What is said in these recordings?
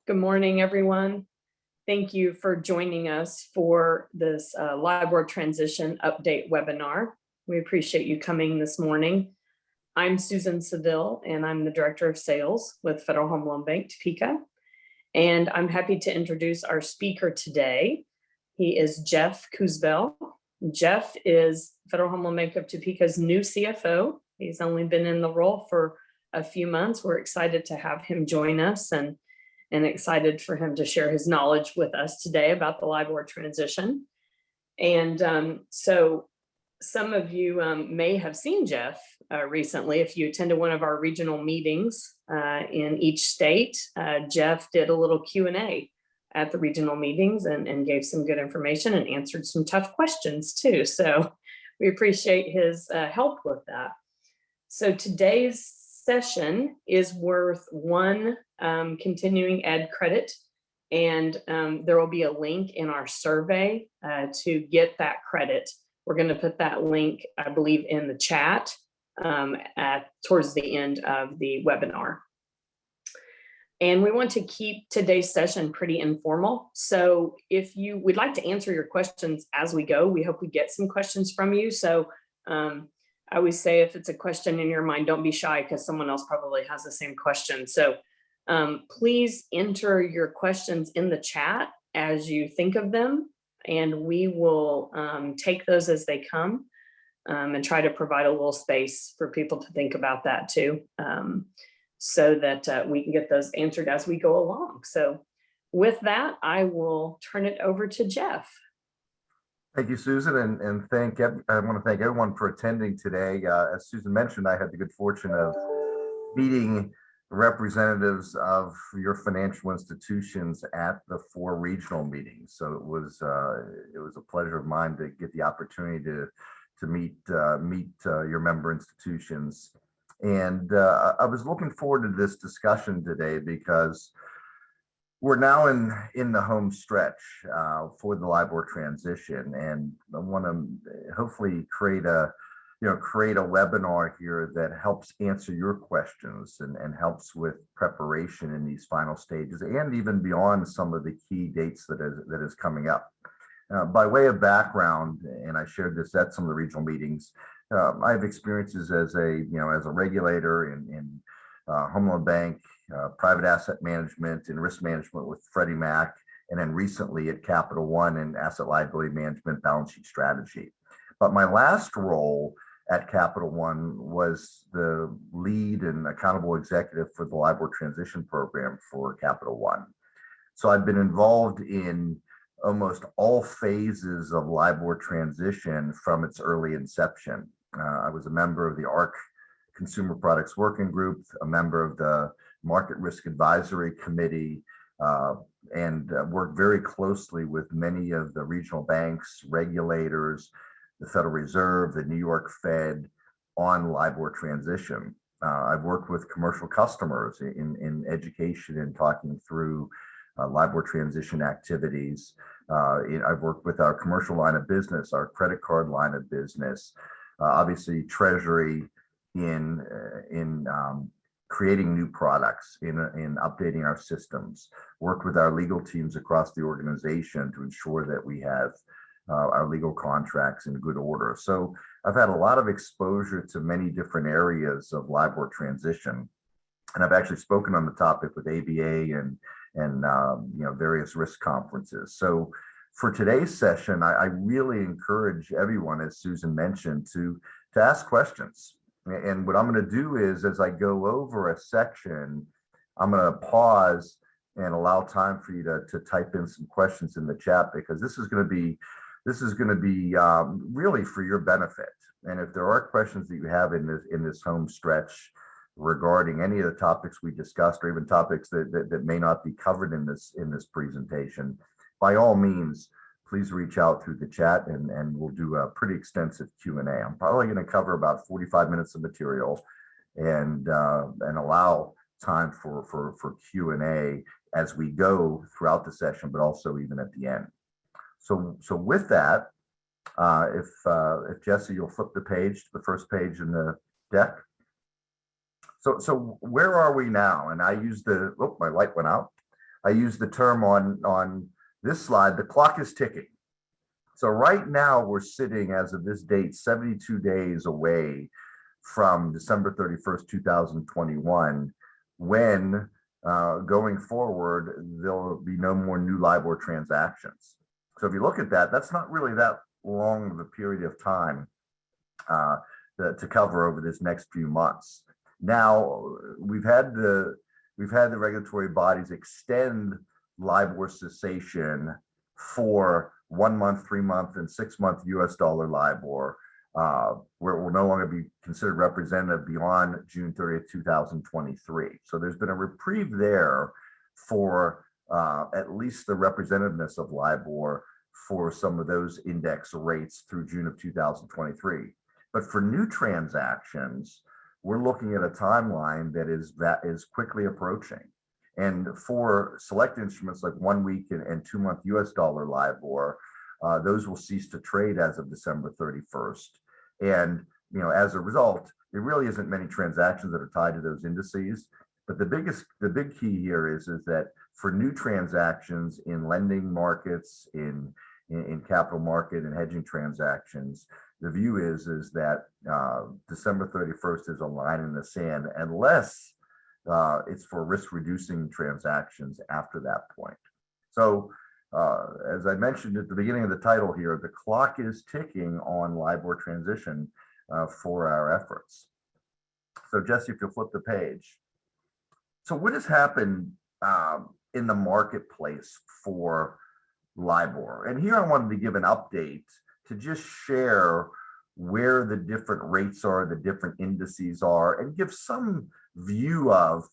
Good morning, everyone. Thank you for joining us for this LIBOR transition update webinar. We appreciate you coming this morning. I'm Susan Seville, and I'm the Director of Sales with Federal Home Loan Bank, Topeka. And I'm happy to introduce our speaker today. He is Jeff Kuzbel. Jeff is Federal Home Loan Bank of Topeka's new CFO. He's only been in the role for a few months. We're excited to have him join us and excited for him to share his knowledge with us today about the LIBOR transition. And so some of you may have seen Jeff recently. If you attended one of our regional meetings in each state, Jeff did a little Q&A at the regional meetings and gave some good information and answered some tough questions too. So we appreciate his help with that. So today's session is worth one continuing ed credit, and there will be a link in our survey to get that credit. We're going to put that link, I believe, in the chat towards the end of the webinar. And we want to keep today's session pretty informal. So if you would like to answer your questions as we go, we hope we get some questions from you. So I always say if it's a question in your mind, don't be shy because someone else probably has the same question. So please enter your questions in the chat as you think of them, and we will take those as they come and try to provide a little space for people to think about that too, so that we can get those answered as we go along. So with that, I will turn it over to Jeff. Thank you, Susan, and I want to thank everyone for attending today. As Susan mentioned, I had the good fortune of meeting representatives of your financial institutions at the 4 regional meetings. So it was a pleasure of mine to get the opportunity to meet your member institutions. And I was looking forward to this discussion today because we're now in the home stretch for the LIBOR transition, and I want to hopefully create a webinar here that helps answer your questions and helps with preparation in these final stages and even beyond some of the key dates that is coming up. By way of background, and I shared this at some of the regional meetings, I have experiences as a regulator in home loan bank, private asset management and risk management with Freddie Mac, and then recently at Capital One in asset liability management, balance sheet strategy. But my last role at Capital One was the lead and accountable executive for the LIBOR transition program for Capital One. So I've been involved in almost all phases of LIBOR transition from its early inception. I was a member of the ARC Consumer Products Working Group, a member of the Market Risk Advisory Committee, and worked very closely with many of the regional banks, regulators, the Federal Reserve, the New York Fed on LIBOR transition. I've worked with commercial customers in education and talking through LIBOR transition activities. I've worked with our commercial line of business, our credit card line of business, obviously Treasury, in creating new products, in updating our systems, work with our legal teams across the organization to ensure that we have our legal contracts in good order. So I've had a lot of exposure to many different areas of LIBOR transition, and I've actually spoken on the topic with ABA and various risk conferences. So for today's session, I really encourage everyone, as Susan mentioned, to ask questions. And what I'm going to do is, as I go over a section, I'm going to pause and allow time for you to type in some questions in the chat, because this is going to be really for your benefit. And if there are questions that you have in this home stretch regarding any of the topics we discussed, or even topics that may not be covered in this presentation, by all means, please reach out through the chat and we'll do a pretty extensive Q&A. I'm probably going to cover about 45 minutes of material and allow time for Q&A as we go throughout the session, but also even at the end. So with that, if Jesse, you'll flip the page to the first page in the deck. So where are we now? And I used my light went out. I use the term on this slide, the clock is ticking. So right now we're sitting, as of this date, 72 days away from December 31st, 2021, when going forward, there'll be no more new LIBOR transactions. So if you look at that, that's not really that long of a period of time to cover over this next few months. Now, we've had the regulatory bodies extend LIBOR cessation for 1 month, 3 month, and 6 month US dollar LIBOR, where it will no longer be considered representative beyond June 30th, 2023. So there's been a reprieve there for at least the representativeness of LIBOR for some of those index rates through June of 2023. But for new transactions, we're looking at a timeline that is quickly approaching. And for select instruments like 1 week and 2 month US dollar LIBOR, those will cease to trade as of December 31st. And as a result, there really isn't many transactions that are tied to those indices. But the big key here is that for new transactions in lending markets, in capital market and hedging transactions, the view is that December 31st is a line in the sand, unless it's for risk reducing transactions after that point. So as I mentioned at the beginning of the title here, the clock is ticking on LIBOR transition for our efforts. So Jesse, if you'll flip the page. So what has happened in the marketplace for LIBOR? And here I wanted to give an update to just share where the different rates are, the different indices are, and give some view of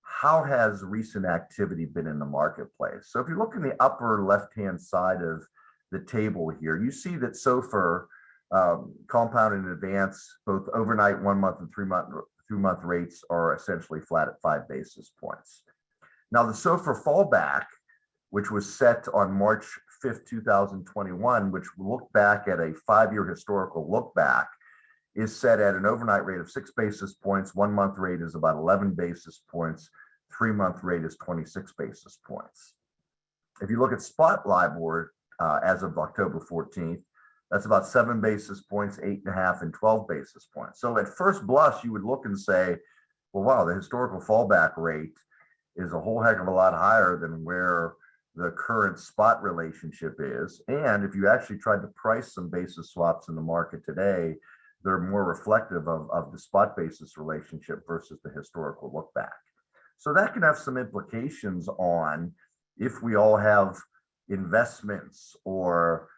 how has recent activity been in the marketplace. So if you look in the upper left-hand side of the table here, you see that SOFR compounded in advance, both overnight 1 month and 3 month rates are essentially flat at 5 basis points. Now the SOFR fallback, which was set on March 5th, 2021, which looked back at a 5-year historical look back, is set at an overnight rate of 6 basis points. 1 month rate is about 11 basis points. 3 month rate is 26 basis points. If you look at spot LIBOR as of October 14th, that's about 7 basis points, 8.5, and 12 basis points. So at first blush, you would look and say, well, wow, the historical fallback rate is a whole heck of a lot higher than where the current spot relationship is. And if you actually tried to price some basis swaps in the market today, they're more reflective of the spot basis relationship versus the historical look back. So that can have some implications on if we all have investments or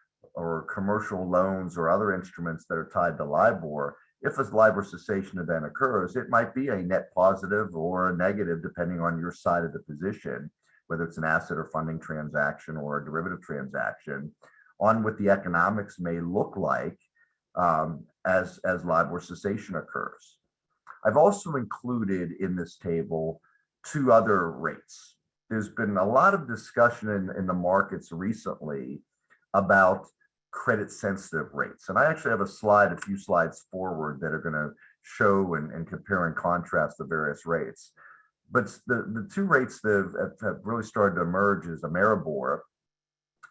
commercial loans or other instruments that are tied to LIBOR. If a LIBOR cessation event occurs, it might be a net positive or a negative, depending on your side of the position, whether it's an asset or funding transaction or a derivative transaction, on what the economics may look like as LIBOR cessation occurs. I've also included in this table 2 other rates. There's been a lot of discussion in the markets recently about credit sensitive rates. And I actually have a few slides forward that are going to show and compare and contrast the various rates. But the 2 rates that have really started to emerge is Ameribor,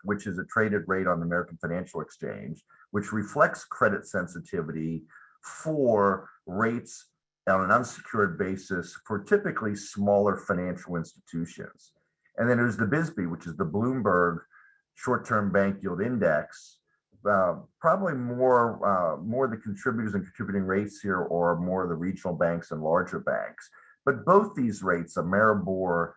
which is a traded rate on the American Financial Exchange, which reflects credit sensitivity for rates on an unsecured basis for typically smaller financial institutions. And then there's the BSBY, which is the Bloomberg Short-Term Bank Yield Index. Probably more the contributors and contributing rates here or more of the regional banks and larger banks. But both these rates, Ameribor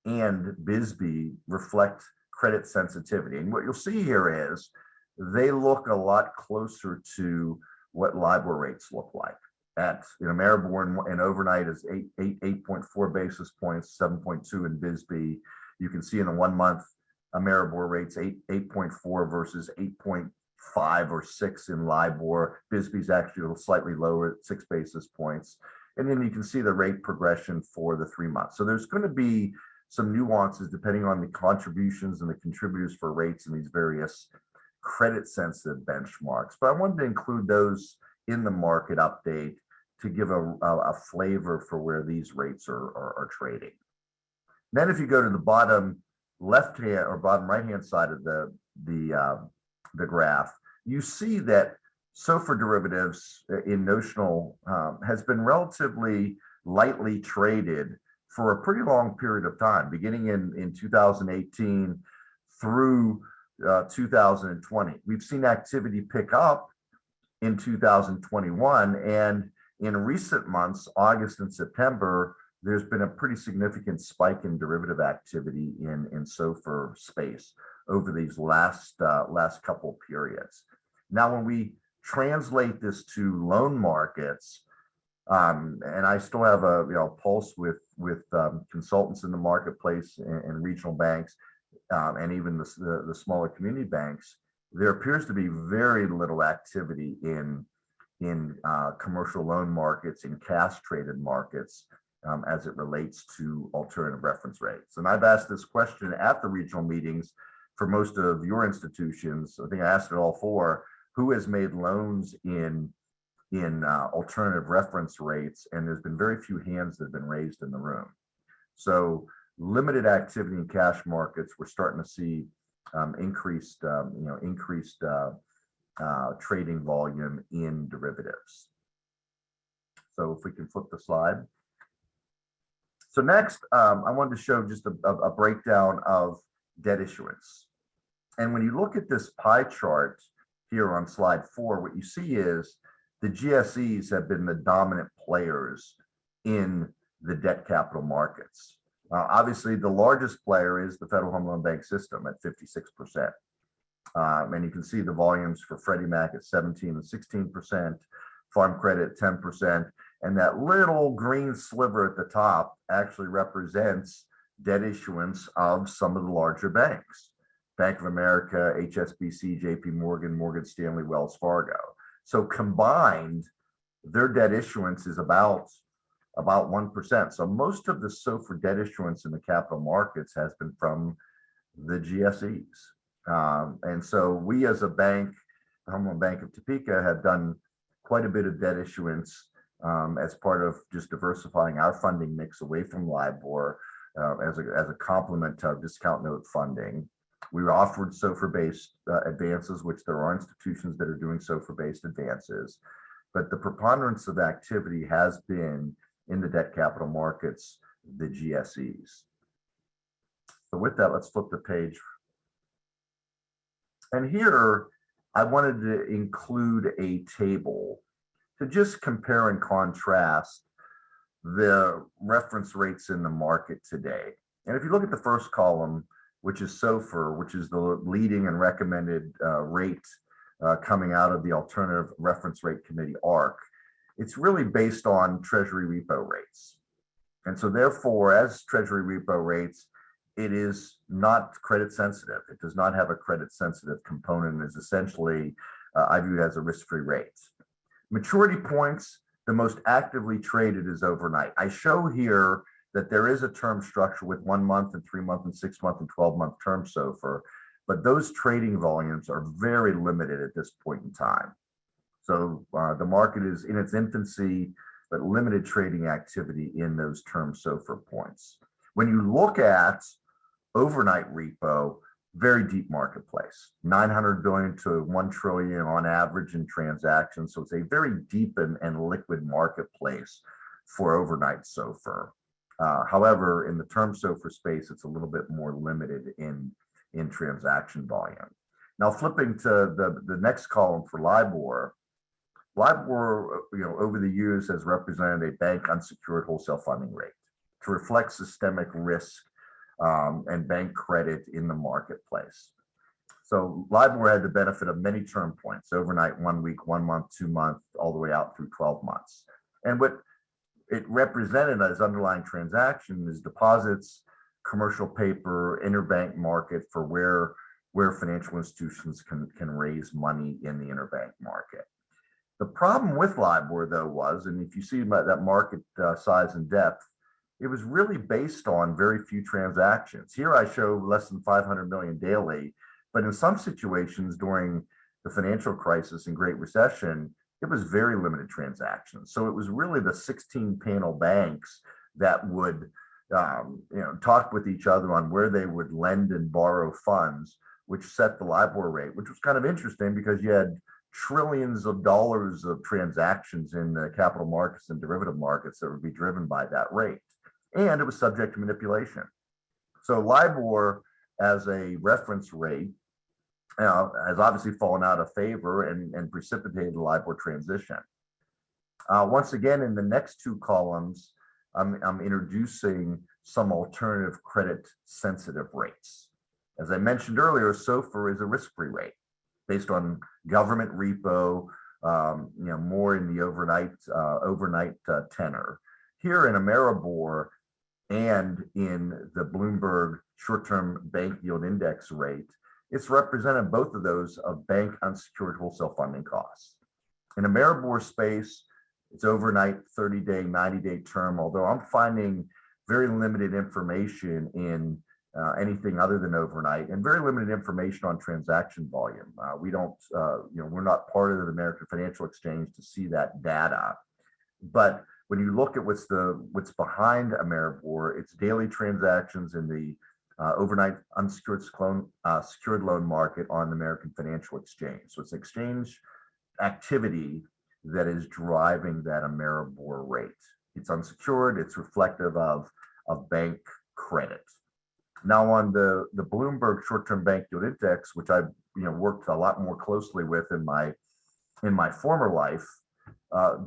and BSBY, reflect credit sensitivity. And what you'll see here is they look a lot closer to what LIBOR rates look like. At Ameribor and overnight is 8.4 basis points, 7.2 in BSBY. You can see in the 1 month Ameribor rates 8.4 versus 8.5 or 6 in LIBOR. BSBY is actually a little slightly lower at 6 basis points. And then you can see the rate progression for the 3 months. So there's going to be some nuances depending on the contributions and the contributors for rates in these various credit sensitive benchmarks. But I wanted to include those in the market update to give a flavor for where these rates are trading. Then if you go to the bottom left hand or bottom right hand side of the graph, you see that SOFR derivatives in notional has been relatively lightly traded for a pretty long period of time, beginning in 2018 through 2020. We've seen activity pick up in 2021, and in recent months, August and September, there's been a pretty significant spike in derivative activity in SOFR space over these last couple periods. Now, when we translate this to loan markets, and I still have a pulse with consultants in the marketplace and regional banks, and even the smaller community banks, there appears to be very little activity in commercial loan markets, in cash traded markets, as it relates to alternative reference rates. And I've asked this question at the regional meetings for most of your institutions. I think I asked it all four: who has made loans in alternative reference rates? And there's been very few hands that have been raised in the room. So limited activity in cash markets. We're starting to see increased trading volume in derivatives. So if we can flip the slide. So next, I wanted to show just a breakdown of debt issuance. And when you look at this pie chart here on slide 4, what you see is the GSEs have been the dominant players in the debt capital markets. Obviously, the largest player is the Federal Home Loan Bank system at 56%. And you can see the volumes for Freddie Mac at 17 and 16%, Farm Credit 10%, and that little green sliver at the top actually represents debt issuance of some of the larger banks: Bank of America, HSBC, JP Morgan, Morgan Stanley, Wells Fargo. So combined, their debt issuance is about 1%. So most of the SOFR debt issuance in the capital markets has been from the GSEs. And so we as a bank, the Home Loan Bank of Topeka, have done quite a bit of debt issuance as part of just diversifying our funding mix away from LIBOR as a complement to our discount note funding. We were offered SOFR-based advances, which there are institutions that are doing SOFR-based advances. But the preponderance of activity has been in the debt capital markets, the GSEs. So with that, let's flip the page. And here, I wanted to include a table to just compare and contrast the reference rates in the market today. And if you look at the first column, which is SOFR, which is the leading and recommended rate coming out of the Alternative Reference Rate Committee, ARC, it's really based on Treasury repo rates. And so therefore, as Treasury repo rates, it is not credit sensitive. It does not have a credit sensitive component. It is essentially, I view it as a risk-free rate. Maturity points, the most actively traded is overnight. I show here that there is a term structure with 1 month and 3 month and 6 month and 12-month term SOFR, but those trading volumes are very limited at this point in time. So the market is in its infancy, but limited trading activity in those term SOFR points. When you look at overnight repo, very deep marketplace, 900 billion to 1 trillion on average in transactions. So it's a very deep and liquid marketplace for overnight SOFR. However, in the term SOFR space, it's a little bit more limited in transaction volume. Now, flipping to the next column for LIBOR, over the years has represented a bank unsecured wholesale funding rate to reflect systemic risk and bank credit in the marketplace. So LIBOR had the benefit of many term points: overnight, 1 week, 1 month, 2 month, all the way out through 12 months. And what it represented as underlying transaction is deposits, commercial paper, interbank market for where financial institutions can raise money in the interbank market. The problem with LIBOR, though, was, and if you see that market size and depth, it was really based on very few transactions. Here I show less than 500 million daily, but in some situations during the financial crisis and Great Recession, it was very limited transactions. So it was really the 16 panel banks that would talked with each other on where they would lend and borrow funds, which set the LIBOR rate, which was kind of interesting because you had trillions of dollars of transactions in the capital markets and derivative markets that would be driven by that rate. And it was subject to manipulation. So LIBOR as a reference rate has obviously fallen out of favor and precipitated the LIBOR transition. Once again, in the next two columns, I'm introducing some alternative credit sensitive rates. As I mentioned earlier, SOFR is a risk-free rate based on government repo, more in the overnight tenor. Here in Ameribor and in the Bloomberg short-term bank yield index rate, it's represented both of those of bank unsecured wholesale funding costs. In Ameribor space, it's overnight 30-day, 90-day term, although I'm finding very limited information in anything other than overnight, and very limited information on transaction volume. We don't, we're not part of the American Financial Exchange to see that data. But when you look at what's behind Ameribor, it's daily transactions in the overnight unsecured secured loan market on the American Financial Exchange. So it's exchange activity that is driving that Ameribor rate. It's unsecured, it's reflective of bank credit. Now on the Bloomberg short-term bank yield index, which I've worked a lot more closely with in my former life,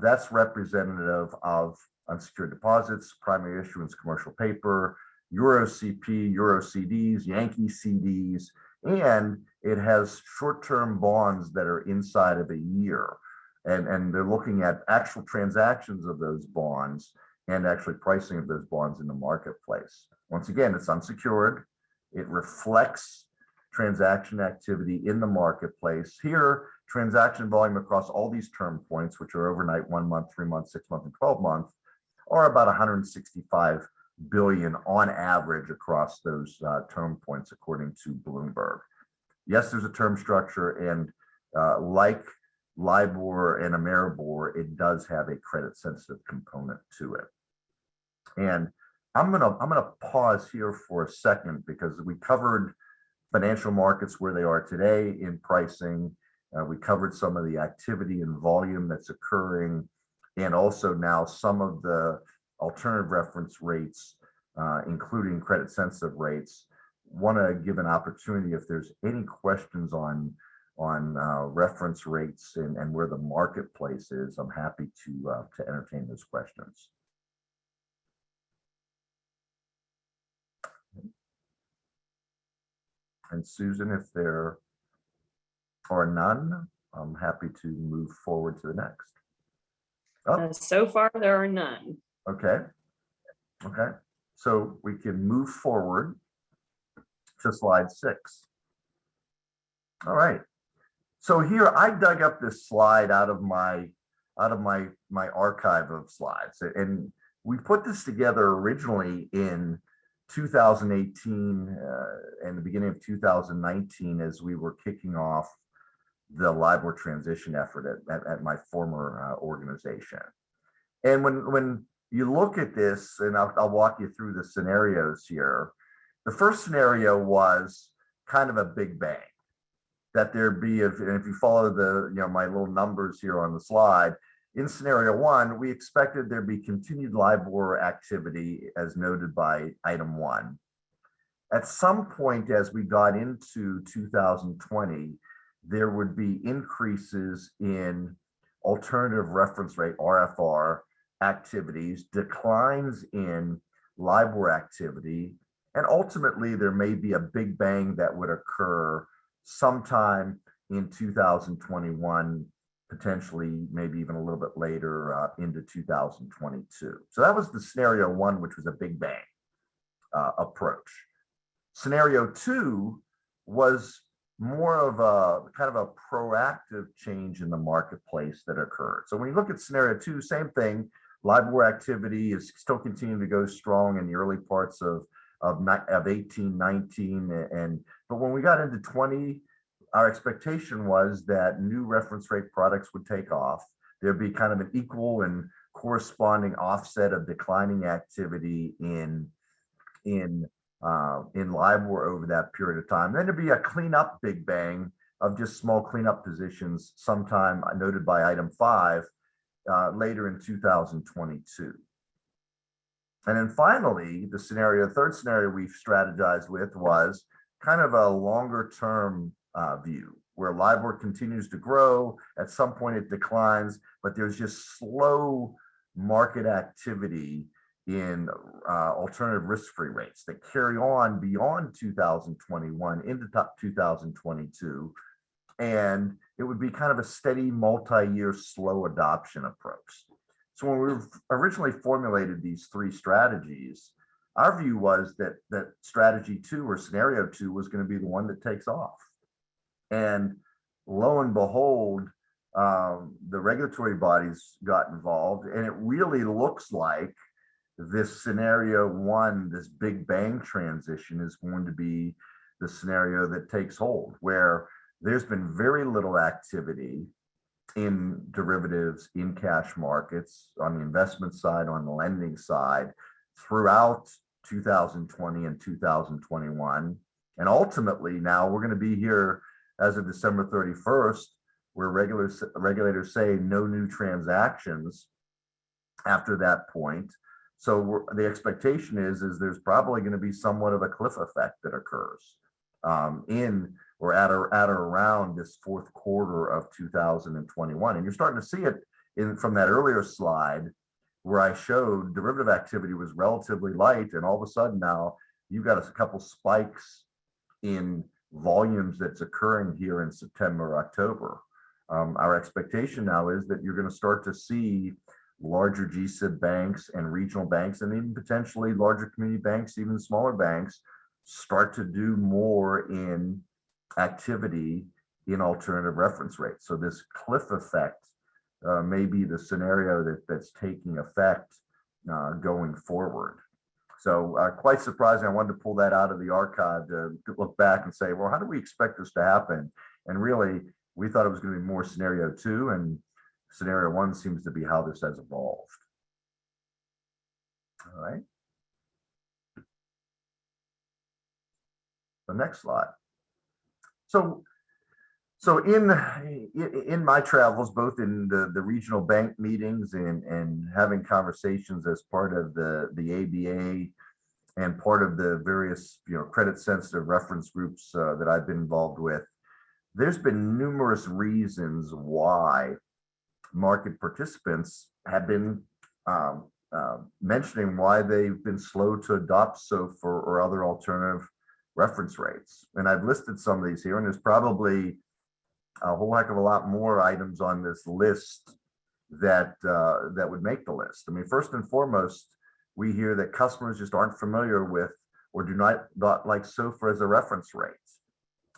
that's representative of unsecured deposits, primary issuance commercial paper, Euro CP, Euro CDs, Yankee CDs, and it has short-term bonds that are inside of a year. And they're looking at actual transactions of those bonds and actually pricing of those bonds in the marketplace. Once again, it's unsecured. It reflects transaction activity in the marketplace. Here, transaction volume across all these term points, which are overnight, 1 month, 3 month, 6 month, and 12 month, are about 165 billion on average across those term points, according to Bloomberg. Yes, there's a term structure, and like LIBOR and Ameribor, it does have a credit sensitive component to it. And I'm gonna pause here for a second because we covered financial markets where they are today in pricing. We covered some of the activity and volume that's occurring, and also now some of the alternative reference rates, including credit sensitive rates. Want to give an opportunity if there's any questions on reference rates and where the marketplace is. I'm happy to entertain those questions. And Susan, if there are none, I'm happy to move forward to the next. Oh. So far, there are none. Okay. So we can move forward to slide 6. All right. So here I dug up this slide out of my archive of slides, and we put this together originally in 2018 and the beginning of 2019 as we were kicking off the LIBOR transition effort at my former organization. And when you look at this, and I'll walk you through the scenarios here. The first scenario was kind of a big bang, that there'd be, if you follow the my little numbers here on the slide, in scenario 1, we expected there'd be continued LIBOR activity as noted by item 1. At some point as we got into 2020, there would be increases in alternative reference rate, RFR, activities, declines in LIBOR activity, and ultimately there may be a big bang that would occur sometime in 2021, potentially maybe even a little bit later into 2022. So that was the scenario 1, which was a big bang approach. Scenario 2 was more of a kind of a proactive change in the marketplace that occurred. So when you look at scenario 2, same thing, LIBOR activity is still continuing to go strong in the early parts of 18, 19, but when we got into 20, our expectation was that new reference rate products would take off. There'd be kind of an equal and corresponding offset of declining activity in in LIBOR over that period of time. Then there'd be a cleanup big bang of just small cleanup positions sometime noted by item 5 later in 2022. And then finally, the third scenario we've strategized with was kind of a longer term view where LIBOR continues to grow. At some point it declines, but there's just slow market activity in alternative risk-free rates that carry on beyond 2021 into 2022. And it would be kind of a steady multi-year slow adoption approach. So when we originally formulated these 3 strategies, our view was that strategy 2 or scenario 2 was going to be the one that takes off. And lo and behold, the regulatory bodies got involved, and it really looks like this scenario 1, this big bang transition, is going to be the scenario that takes hold, where there's been very little activity in derivatives, in cash markets, on the investment side, on the lending side, throughout 2020 and 2021. And ultimately, now we're going to be here as of December 31st, where regulators say no new transactions after that point. So the expectation is there's probably going to be somewhat of a cliff effect that occurs in or at or around this fourth quarter of 2021. And you're starting to see it from that earlier slide where I showed derivative activity was relatively light, and all of a sudden now you've got a couple spikes in volumes that's occurring here in September, October. Our expectation now is that you're going to start to see larger GSIB banks and regional banks, and even potentially larger community banks, even smaller banks, start to do more in activity in alternative reference rates. So this cliff effect may be the scenario that's taking effect going forward. So quite surprising. I wanted to pull that out of the archive to look back and say, well, how do we expect this to happen? And really, we thought it was going to be more scenario 2, and scenario 1 seems to be how this has evolved. All right. The next slide. So in my travels, both in the regional bank meetings and having conversations as part of the ABA and part of the various credit sensitive reference groups that I've been involved with, there's been numerous reasons why market participants have been mentioning why they've been slow to adopt SOFR or other alternative reference rates. And I've listed some of these here, and there's probably a whole heck of a lot more items on this list that would make the list. I mean, first and foremost, we hear that customers just aren't familiar with or do not like SOFR as a reference rate.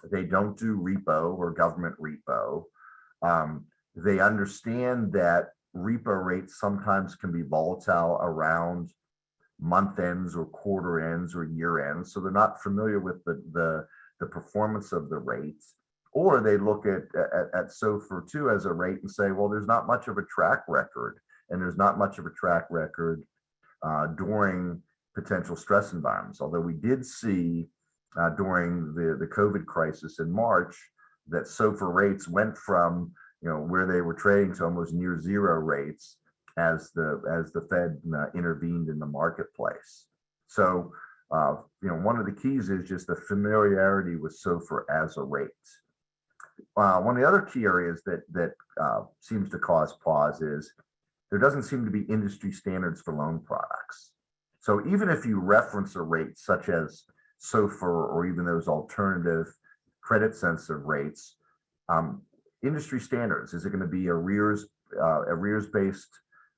They don't do repo or government repo. They understand that repo rates sometimes can be volatile around month ends or quarter ends or year ends, so they're not familiar with the performance of the rates. Or they look at SOFR 2 as a rate and say, well, there's not much of a track record, and there's not much of a track record during potential stress environments. Although we did see during the COVID crisis in March that SOFR rates went from where they were trading to almost near zero rates as the Fed intervened in the marketplace. So one of the keys is just the familiarity with SOFR as a rate. One of the other key areas that seems to cause pause is there doesn't seem to be industry standards for loan products. So even if you reference a rate such as SOFR or even those alternative credit sensitive rates, industry standards, is it going to be arrears based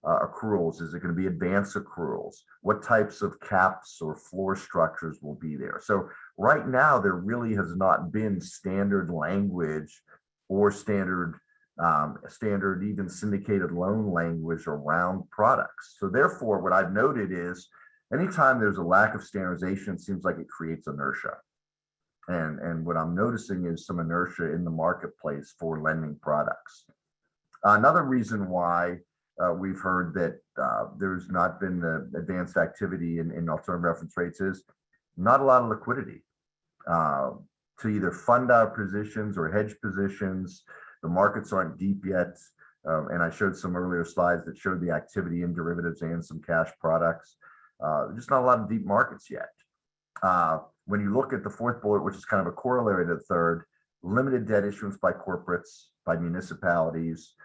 accruals? Is it going to be advance accruals? What types of caps or floor structures will be there? So right now, there really has not been standard language or standard even syndicated loan language around products. So therefore, what I've noted is anytime there's a lack of standardization, it seems like it creates inertia. And what I'm noticing is some inertia in the marketplace for lending products. Another reason why we've heard that there's not been the advanced activity in alternative reference rates is not a lot of liquidity to either fund our positions or hedge positions. The markets aren't deep yet. And I showed some earlier slides that showed the activity in derivatives and some cash products. Just not a lot of deep markets yet. When you look at the fourth bullet, which is kind of a corollary to the third, limited debt issuance by corporates, by municipalities.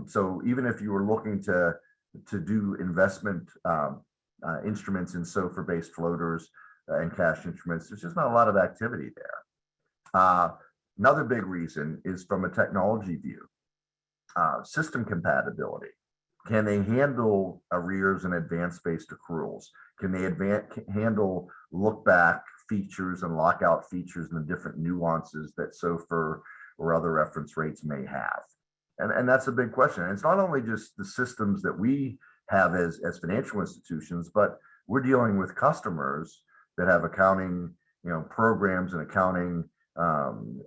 So even if you were looking to do investment instruments in SOFR-based floaters and cash instruments, there's just not a lot of activity there. Another big reason is from a technology view. System compatibility. Can they handle arrears and advance-based accruals? Can they handle look-back features and lockout features and the different nuances that SOFR or other reference rates may have? And that's a big question. And it's not only just the systems that we have as financial institutions, but we're dealing with customers that have accounting, programs and accounting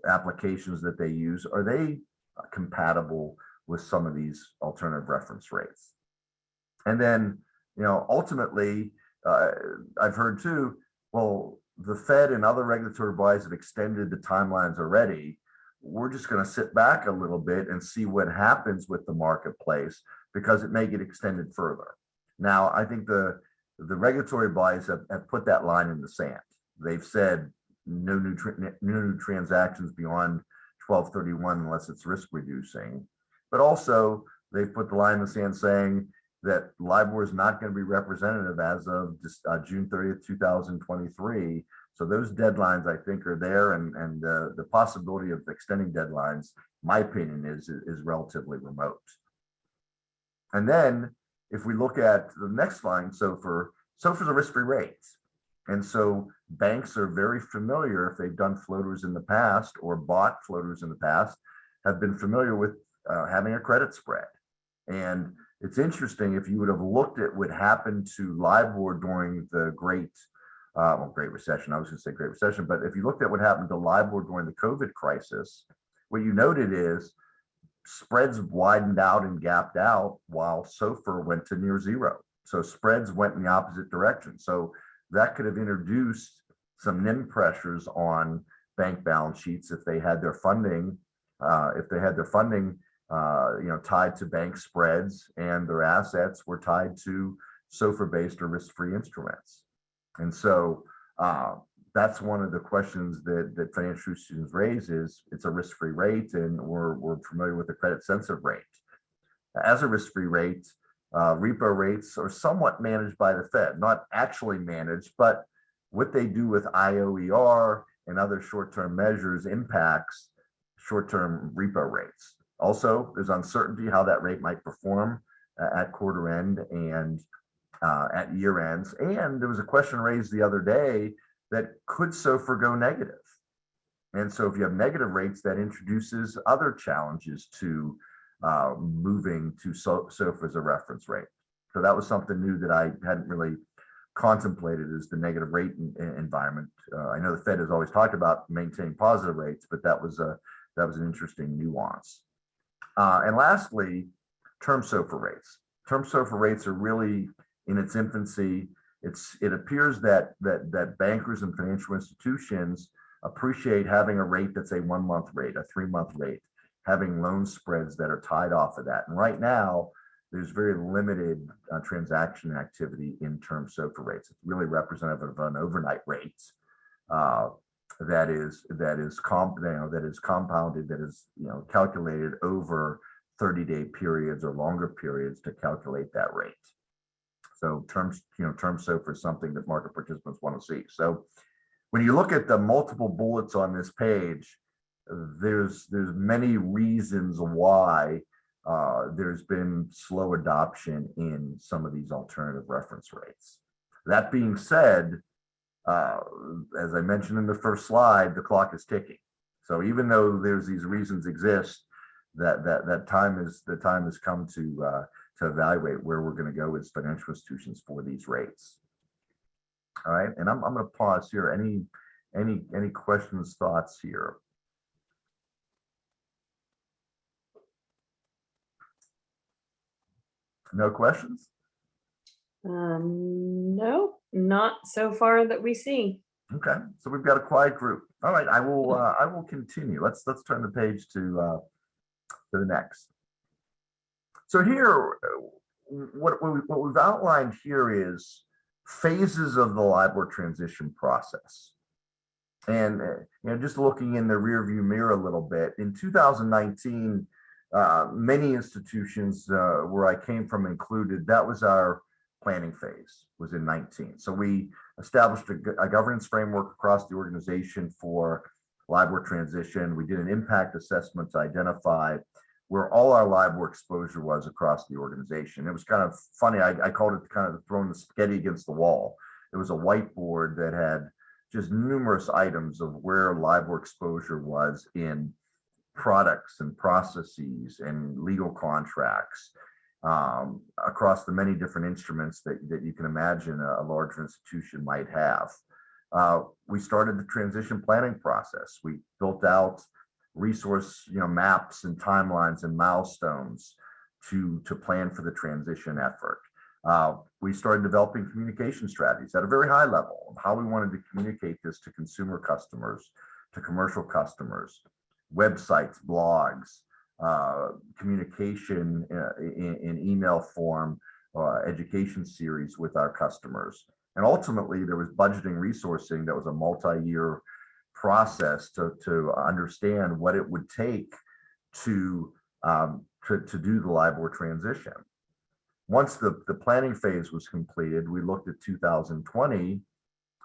applications that they use. Are they compatible with some of these alternative reference rates? And then, ultimately, I've heard too, well, the Fed and other regulatory bodies have extended the timelines already. We're just going to sit back a little bit and see what happens with the marketplace, because it may get extended further. Now, I think the regulatory bodies have put that line in the sand. They've said no new transactions beyond 12/31 unless it's risk reducing. But also, they've put the line in the sand saying that LIBOR is not going to be representative as of June 30th, 2023. So those deadlines, I think, are there, and the possibility of extending deadlines, my opinion, is relatively remote. And then, if we look at the next line, SOFR's a risk-free rate. And so banks are very familiar, if they've done floaters in the past or bought floaters in the past, have been familiar with having a credit spread. And it's interesting, if you would have looked at what happened to LIBOR during the Great Recession, I was going to say Great Recession, but if you looked at what happened to LIBOR during the COVID crisis, what you noted is spreads widened out and gapped out while SOFR went to near zero. So spreads went in the opposite direction. So that could have introduced some NIM pressures on bank balance sheets if they had their funding, tied to bank spreads and their assets were tied to SOFR-based or risk-free instruments. And so that's one of the questions that financial institutions raise is it's a risk-free rate, and we're familiar with the credit-sensitive rate. As a risk-free rate, repo rates are somewhat managed by the Fed, not actually managed, but what they do with IOER and other short-term measures impacts short-term repo rates. Also, there's uncertainty how that rate might perform at quarter end and at year ends. And there was a question raised the other day that could SOFR go negative? And so if you have negative rates, that introduces other challenges to moving to SOFR as a reference rate. So that was something new that I hadn't really contemplated, is the negative rate environment. I know the Fed has always talked about maintaining positive rates, but that was an interesting nuance. And lastly, term SOFR rates. Term SOFR rates are really in its infancy. It appears that bankers and financial institutions appreciate having a rate that's a 1 month rate, a 3 month rate, having loan spreads that are tied off of that. And right now, there's very limited transaction activity in term SOFR rates. It's really representative of an overnight rate that is compounded, that is calculated over 30-day periods or longer periods to calculate that rate. So term SOFR is something that market participants want to see. So when you look at the multiple bullets on this page, there's many reasons why there's been slow adoption in some of these alternative reference rates. That being said, as I mentioned in the first slide, the clock is ticking. So even though there's these reasons exist, the time has come to evaluate where we're going to go as financial institutions for these rates. All right, and I'm going to pause here. Any questions, thoughts here? No questions? No, not so far that we see. Okay, so we've got a quiet group. All right, I will continue. Let's turn the page to the next. So here, what we've outlined here is phases of the LIBOR transition process. And just looking in the rearview mirror a little bit, in 2019, many institutions where I came from included, that was our planning phase, was in 19. So we established a governance framework across the organization for LIBOR transition. We did an impact assessment to identify where all our LIBOR exposure was across the organization. It was kind of funny. I called it kind of throwing the spaghetti against the wall. It was a whiteboard that had just numerous items of where LIBOR exposure was in products and processes and legal contracts across the many different instruments that you can imagine a larger institution might have. We started the transition planning process. We built out resource maps and timelines and milestones to plan for the transition effort. We started developing communication strategies at a very high level of how we wanted to communicate this to consumer customers, to commercial customers, websites, blogs, communication in email form, education series with our customers. And ultimately, there was budgeting resourcing that was a multi-year process to understand what it would take to do the LIBOR transition. Once the planning phase was completed, we looked at 2020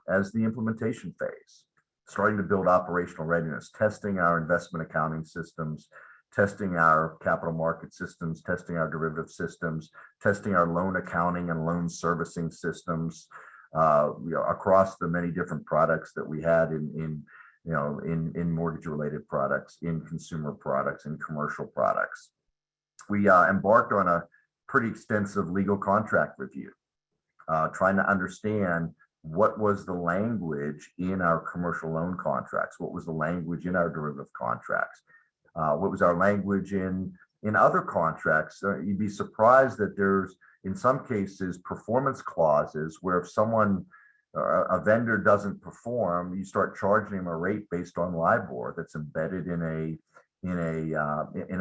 as the implementation phase, starting to build operational readiness, testing our investment accounting systems, testing our capital market systems, testing our derivative systems, testing our loan accounting and loan servicing systems across the many different products that we had in mortgage related products, in consumer products, in commercial products. We embarked on a pretty extensive legal contract review, trying to understand what was the language in our commercial loan contracts, what was the language in our derivative contracts, what was our language in other contracts. You'd be surprised that there's, in some cases, performance clauses where if someone, a vendor doesn't perform, you start charging them a rate based on LIBOR that's embedded in a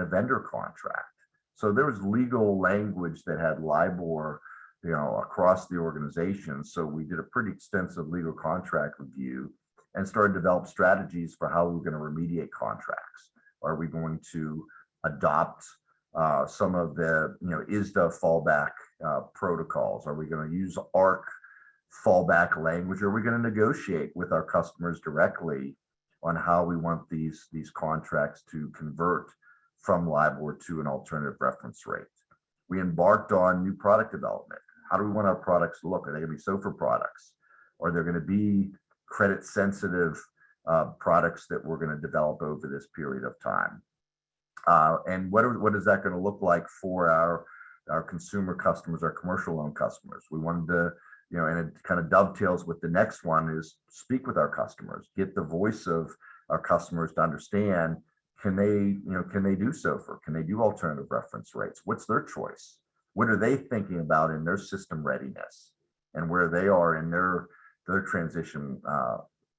vendor contract. So there was legal language that had LIBOR, across the organization. So we did a pretty extensive legal contract review and started to develop strategies for how we're going to remediate contracts. Are we going to adopt some of the, ISDA fallback protocols? Are we going to use ARC fallback language? Are we going to negotiate with our customers directly on how we want these contracts to convert from LIBOR to an alternative reference rate? We embarked on new product development. How do we want our products to look? Are they going to be SOFR products? Are there going to be credit sensitive products that we're going to develop over this period of time? And what is that going to look like for our consumer customers, our commercial loan customers? We wanted to, and it kind of dovetails with the next one, is speak with our customers, get the voice of our customers to understand, can they do SOFR? Can they do alternative reference rates? What's their choice? What are they thinking about in their system readiness and where they are in their transition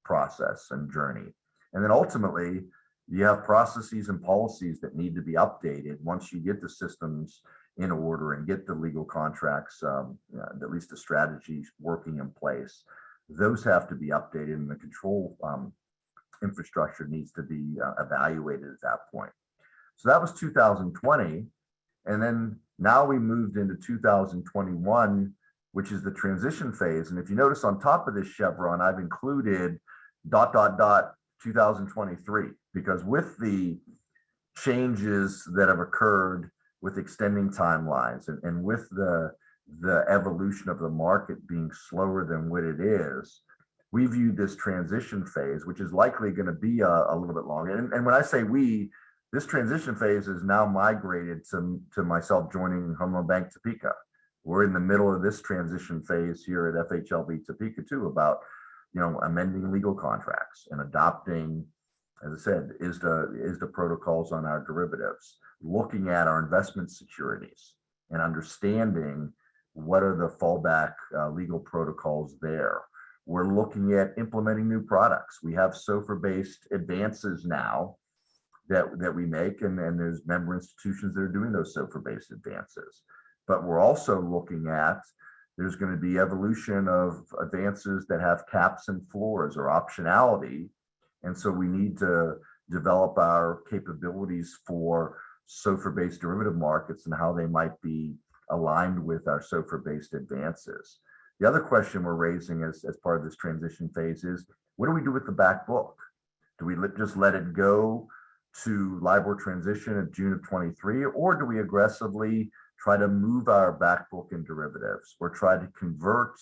process and journey? And then ultimately, you have processes and policies that need to be updated once you get the systems in order and get the legal contracts, at least the strategies working in place. Those have to be updated, and the control infrastructure needs to be evaluated at that point. So that was 2020. And then now we moved into 2021, which is the transition phase. And if you notice on top of this chevron, I've included ... 2023, because with the changes that have occurred with extending timelines and with the evolution of the market being slower than what it is, we view this transition phase, which is likely going to be a little bit longer. And when I say we, this transition phase is now migrated to myself joining Home Loan Bank Topeka. We're in the middle of this transition phase here at FHLB Topeka too, about amending legal contracts and adopting, as I said, is the protocols on our derivatives, looking at our investment securities and understanding what are the fallback legal protocols there. We're looking at implementing new products. We have SOFR-based advances now that we make, and there's member institutions that are doing those SOFR-based advances. But we're also looking at, there's going to be evolution of advances that have caps and floors or optionality. And so we need to develop our capabilities for SOFR-based derivative markets and how they might be aligned with our SOFR-based advances. The other question we're raising as part of this transition phase is, what do we do with the back book? Do we just let it go to LIBOR transition of June of 23, or do we aggressively try to move our back book in derivatives or try to convert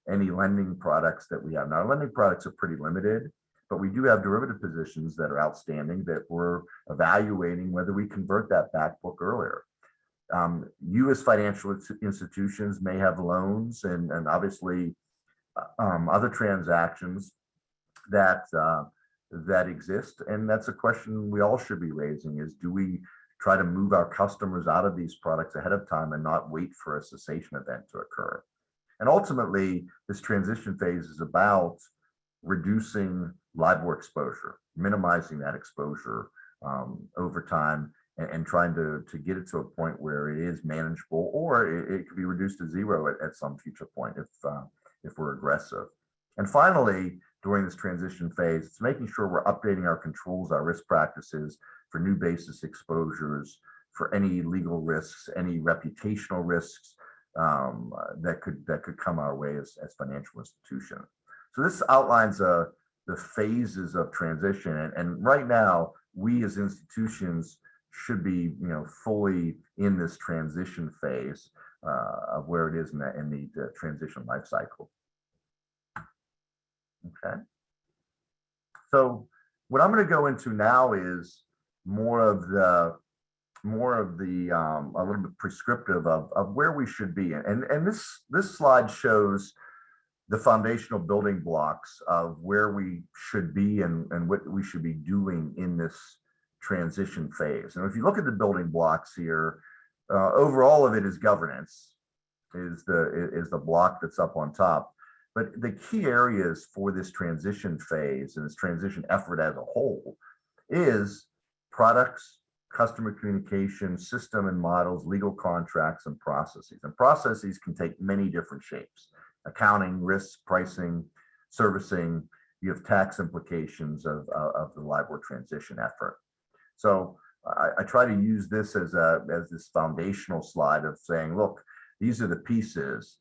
any lending products that we have? Now, our lending products are pretty limited, but we do have derivative positions that are outstanding that we're evaluating whether we convert that back book earlier. You as financial institutions may have loans and obviously other transactions that that exist, and that's a question we all should be raising: is do we try to move our customers out of these products ahead of time and not wait for a cessation event to occur? And ultimately, this transition phase is about reducing LIBOR exposure, minimizing that exposure over time, and trying to get it to a point where it is manageable, or it could be reduced to zero at some future point if we're aggressive. And finally, during this transition phase, it's making sure we're updating our controls, our risk practices for new basis exposures, for any legal risks, any reputational risks that could come our way as financial institutions. So this outlines the phases of transition, and right now we as institutions should be fully in this transition phase of where it is in the transition life cycle. Okay. So what I'm going to go into now is more of the a little bit prescriptive of where we should be, and this slide shows the foundational building blocks of where we should be and what we should be doing in this transition phase. And if you look at the building blocks here, over all of it is governance, is the block that's up on top. But the key areas for this transition phase and this transition effort as a whole is products, customer communication, system and models, legal contracts, and processes. And processes can take many different shapes: accounting, risk, pricing, servicing. You have tax implications of the LIBOR transition effort. So I try to use this as this foundational slide of saying, look, these are the pieces.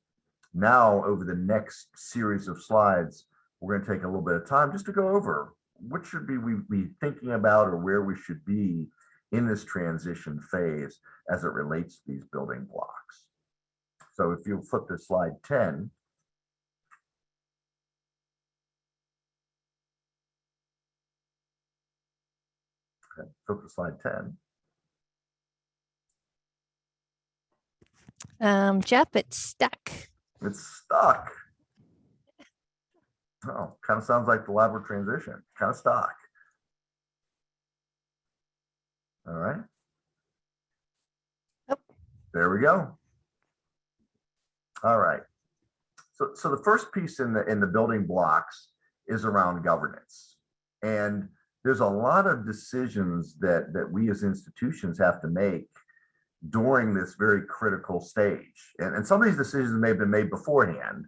Now, over the next series of slides, we're going to take a little bit of time just to go over what should we be thinking about, or where we should be in this transition phase as it relates to these building blocks. So if you'll flip to slide 10. Okay, flip to slide 10. Jeff, it's stuck. It's stuck. Oh, kind of sounds like the LIBOR transition, kind of stuck. All right. Oh. There we go. All right. So the first piece in the building blocks is around governance. And there's a lot of decisions that we as institutions have to make during this very critical stage. And some of these decisions may have been made beforehand,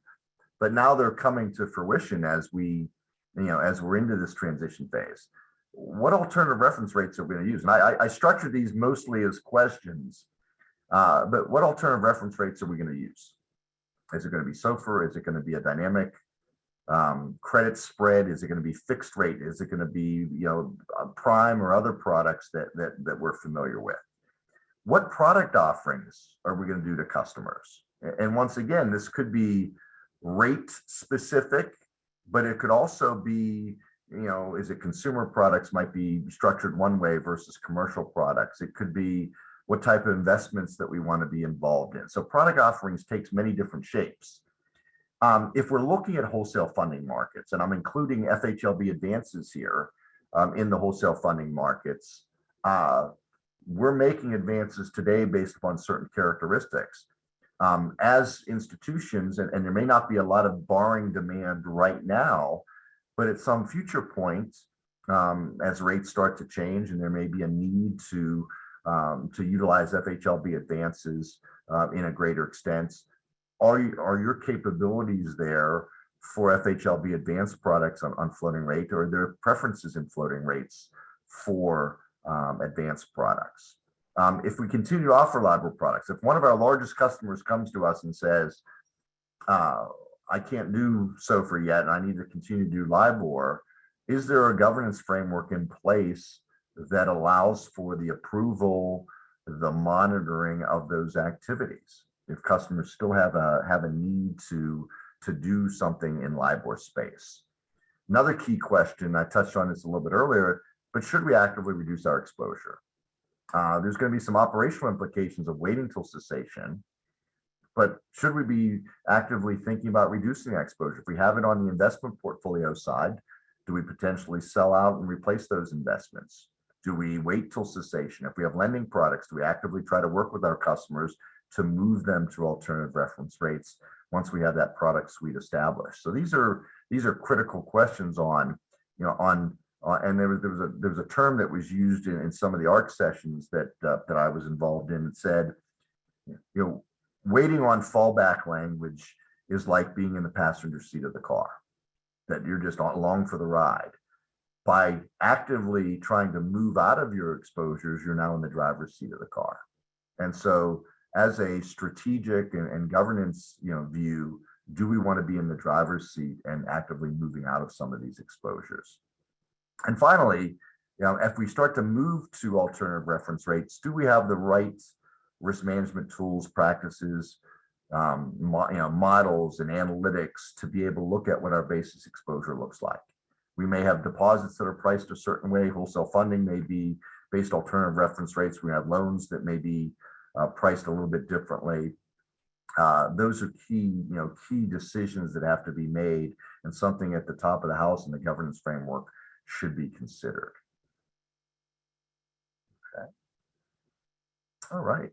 but now they're coming to fruition as as we're into this transition phase. What alternative reference rates are we going to use? And I structured these mostly as questions, but what alternative reference rates are we going to use? Is it going to be SOFR? Is it going to be a dynamic credit spread? Is it going to be fixed rate? Is it going to be prime or other products that we're familiar with? What product offerings are we going to do to customers? And once again, this could be rate specific, but it could also be, is it consumer products might be structured one way versus commercial products? It could be what type of investments that we want to be involved in. So product offerings takes many different shapes. If we're looking at wholesale funding markets, and I'm including FHLB advances here in the wholesale funding markets, we're making advances today based upon certain characteristics. as institutions, and there may not be a lot of borrowing demand right now, but at some future point, as rates start to change and there may be a need to utilize FHLB advances in a greater extent, are your capabilities there for FHLB advanced products on floating rate, or are there preferences in floating rates for advanced products? If we continue to offer LIBOR products, if one of our largest customers comes to us and says, I can't do SOFR yet and I need to continue to do LIBOR, is there a governance framework in place that allows for the approval, the monitoring of those activities if customers still have a need to do something in LIBOR space? Another key question, I touched on this a little bit earlier, but should we actively reduce our exposure? There's going to be some operational implications of waiting till cessation, but should we be actively thinking about reducing our exposure? If we have it on the investment portfolio side, do we potentially sell out and replace those investments? Do we wait till cessation? If we have lending products, do we actively try to work with our customers to move them to alternative reference rates once we have that product suite established? So these are critical questions on, and there was a term that was used in some of the ARC sessions that I was involved in. It said, waiting on fallback language is like being in the passenger seat of the car, that you're just along for the ride. By actively trying to move out of your exposures, you're now in the driver's seat of the car. And so as a strategic and governance view, do we want to be in the driver's seat and actively moving out of some of these exposures? And finally, if we start to move to alternative reference rates, do we have the right risk management tools, practices, models and analytics to be able to look at what our basis exposure looks like? We may have deposits that are priced a certain way. Wholesale funding may be based alternative reference rates. We have loans that may be priced a little bit differently. Those are key decisions that have to be made, and something at the top of the house in the governance framework should be considered. Okay. All right.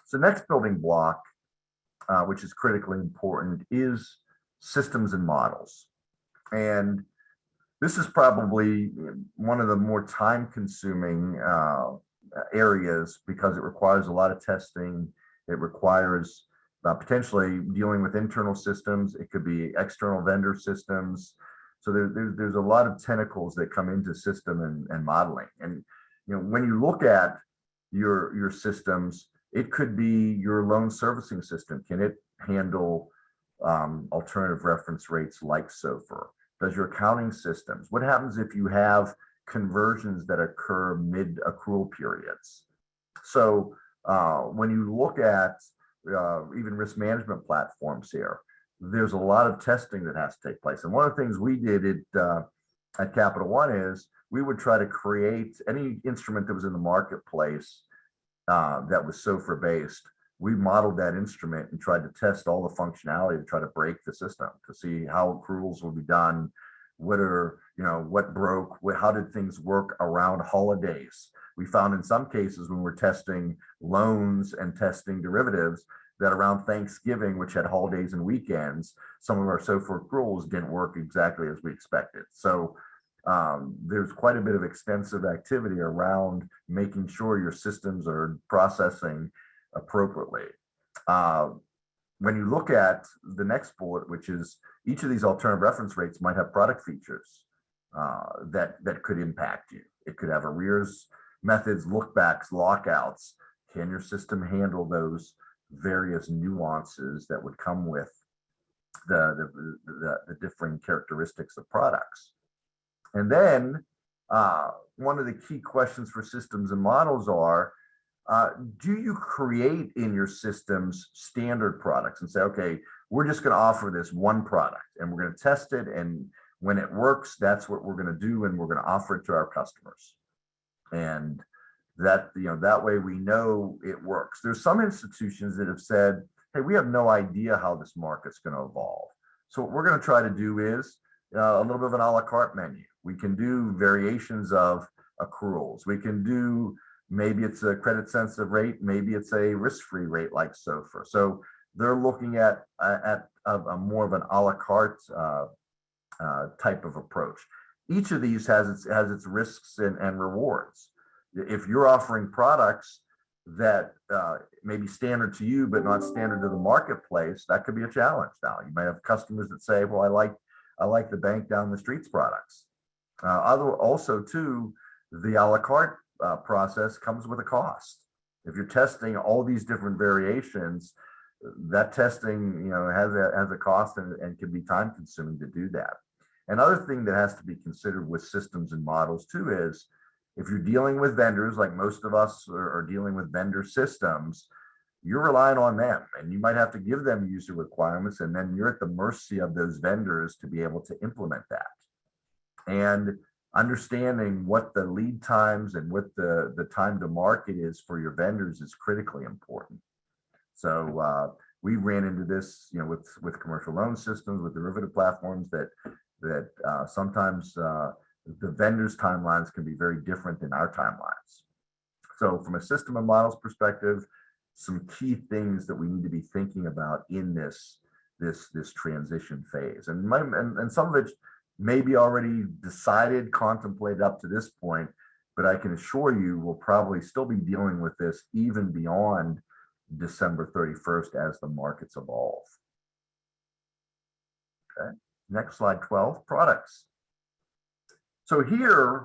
So next building block, which is critically important, is systems and models. And this is probably one of the more time-consuming areas because it requires a lot of testing. It requires potentially dealing with internal systems. It could be external vendor systems. So there's a lot of tentacles that come into system and modeling. And when you look at your systems, it could be your loan servicing system. Can it handle alternative reference rates like SOFR? Does your accounting systems? What happens if you have conversions that occur mid-accrual periods? So when you look at even risk management platforms here, there's a lot of testing that has to take place. And one of the things we did at Capital One is we would try to create any instrument that was in the marketplace that was SOFR based. We modeled that instrument and tried to test all the functionality to try to break the system, to see how accruals would be done, what broke, how did things work around holidays. We found in some cases when we're testing loans and testing derivatives that around Thanksgiving, which had holidays and weekends, some of our SOFR accruals didn't work exactly as we expected. So there's quite a bit of extensive activity around making sure your systems are processing appropriately. When you look at the next bullet, which is each of these alternative reference rates might have product features that could impact you. It could have arrears methods, lookbacks, lockouts. Can your system handle those various nuances that would come with the differing characteristics of products? And then one of the key questions for systems and models are, do you create in your systems standard products and say, okay, we're just going to offer this one product and we're going to test it, and when it works, that's what we're going to do, and we're going to offer it to our customers. And that, that way we know it works. There's some institutions that have said, hey, we have no idea how this market's going to evolve. So what we're going to try to do is a little bit of an a la carte menu. We can do variations of accruals. We can do, maybe it's a credit sensitive rate, maybe it's a risk-free rate like SOFR. So they're looking at a more of an a la carte type of approach. Each of these has its risks and rewards. If you're offering products that may be standard to you but not standard to the marketplace, that could be a challenge. Now you might have customers that say, well, I like the bank down the street's products. Also too, the a la carte process comes with a cost. If you're testing all these different variations, that testing, has a cost and can be time consuming to do that. Another thing that has to be considered with systems and models too is, if you're dealing with vendors, like most of us are dealing with vendor systems, you're relying on them, and you might have to give them user requirements, and then you're at the mercy of those vendors to be able to implement that. And understanding what the lead times and what the time to market is for your vendors is critically important. So we ran into this, with commercial loan systems, with derivative platforms, that sometimes the vendors' timelines can be very different than our timelines. So from a system and models perspective, some key things that we need to be thinking about in this transition phase, and some of it may be already decided, contemplated up to this point, but I can assure you we'll probably still be dealing with this even beyond December 31st as the markets evolve. Okay, next slide, 12, products. So here,